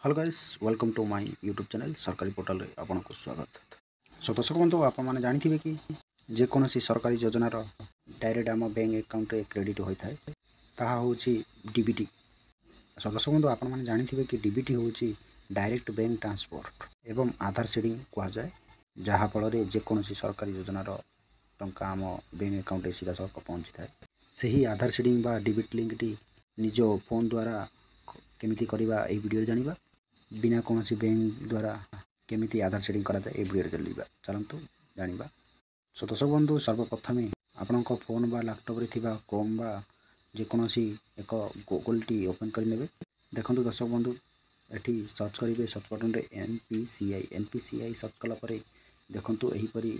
Hello guys welcome to my YouTube channel सरकारी portal रे आपनको स्वागत। सो दर्शक बंधु आप मैंने जानी कि जेकोसी सरकारी योजनार डायरेक्ट आम बैंक अकाउंट रे क्रेडिट होता है ताहा होची डीबीटी। सो दर्शक बंधु आप मैंने जानी कि डीबीटी होची डायरेक्ट बैंक ट्रांसफर एवं आधार सीडिंग कह जाए, जहाँ फल जेकोसी सरकारी योजनार टंका आम बैंक अकाउंट सीधा सड़क पहुँची थाए। सही आधार सीडिंग बा डीबीटी लिंक टी निज फोन द्वारा केमिति करबा ए वीडियो जानिबा, बिना कौन बैंक द्वारा केमिति आधार सेटिंग करा जाए ए वीडियो चलिबा चलंतु जानिबा। सो दर्शक बंधु सर्वप्रथम आपनक फोन बा लैपटॉप रे थिबा क्रोम बा जेकोसी एक गूगल टी ओपन कर नेबे। देखंतु दर्शक बंधु एठी सर्च करिवे सर्च बटन रे एनपीसीआई सर्च कला परे देखंतु एही परी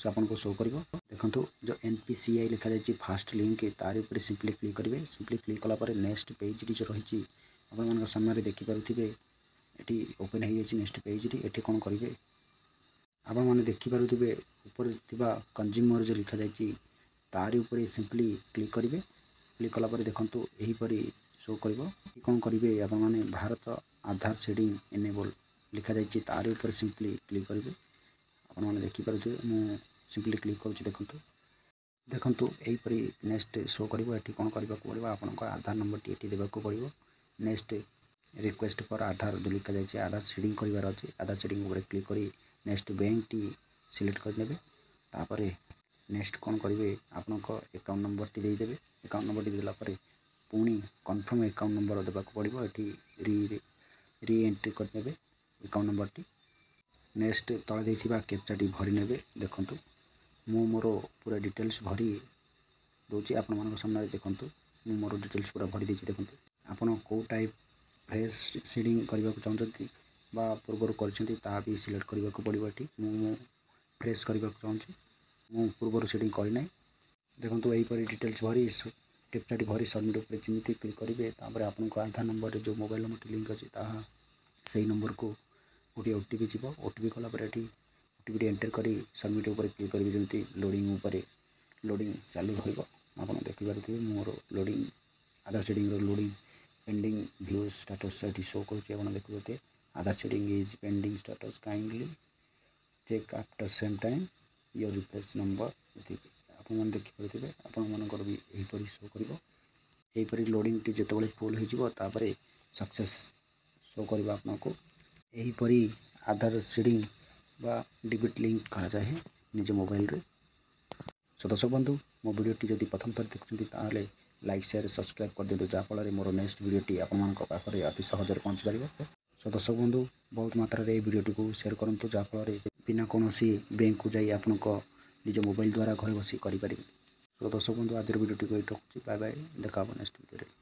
आपनको शो करिवो। देखंतु जो एनपीसीआई लिखा जायछि फर्स्ट लिंक तारि ऊपर सिंपली क्लिक करिवे। सिंपली क्लिक कला परे नेक्स्ट पेज टी जो रहिछि आपन मानक सामने देखि पारुथिबे एटी ओपन हो जाए। नेक्स्ट पेज टी एटी कौन करेंगे आपण मैंने देखिपे ऊपर कंज्यूमर जो लिखा जाए तारी ऊपर सिंपली क्लिक करेंगे। क्लिक कला देखु यहीपरी शो कर कौन करेंगे आपण मैंने भारत आधार सीडिंग एनेबल लिखा जाए तारी ऊपर सिंपली क्लिक करेंगे। आपण मैंने देखिपे मु सिंपली क्लिक करुँच। देखु यहीपरी नेक्स्ट शो कर कौन करने पड़ो आपण आधार नंबर टी देवाक पड़ो। नेक्स्ट रिक्वेस्ट फॉर आधार जो लिखा जाए आधार सीडिंग करार अच्छे आधार सीडिंग उपर क्लिक करी नेक्स्ट बैंक टी सिलेक्ट करने। तापर नेक्स्ट कौन करेंगे आपण अकाउंट नंबर टी देदेवे। अकाउंट नंबर टी देला पुणी कन्फर्म अकाउंट नंबर देवाक पड़ो। ये री एंट्री करने अकाउंट नंबर टी। नेक्स्ट तले देथिबा कैप्चा टी भरी नेबे। देखंतु मु मोर पूरा डिटेल्स भरी दोची आपण मानक सामने देखंतु मु मोर डिटेल्स पूरा भरी देछि। देखंतु आपण को टाइप फ्रेश सीडिंग करने को चाहते बा पूर्वर कर भी सिलेक्ट करने को पड़ो। ये मु फ्रेश करने को चाहूँगी मु पूर्वर सीडिंग करना। देखो यहीपरी डिटेल्स भरी कैप्चाटी भरी सबमिट उपर जमी क्लिक करेंगे। तापर आपको आधार नंबर जो मोबाइल नंबर लिंक अच्छी से नंबर को गोटे ओटीपी जीव। ओटीपी कलापर ये ओटीपी एंटर कर सबमिट उपर क्लिक करेंगे। जमी लोडिंग उपर लोडिंग चालू रहा देखिपे मोर loading Aadhaar seeding loading pending view status ये शो कर देखते Aadhaar seeding is pending status kindly check after same time your refresh number आपने देखिपे आपण मानकर भी यहीपरी शो कर यहीपरी लोडिंग टी जिते फुल होपर सक्सेस शो कर आपको यहीपरी आधार सीडिंग बा डीबीटी लिंक करा जाए निज मोबाइल रे। सो दर्शक बंधु मो वीडियोटी जब प्रथम थर देखुं लाइक शेयर सब्सक्राइब कर दिखाँ जहाँफल मोर नेक्स्ट वीडियोटी आपे अति सहज पहुँच पार। सो दर्शक बंधु बहुत मात्रा रे वीडियोटी को शेयर करूँ जहाँफल बिना कौन बैंक को जाई आपण निज मोबाइल द्वारा घर बसी करें। सो दर्शक बंधु आज वीडियोटी को रखुच्छी। बाय बाय, देखा नेक्स्ट वीडियो।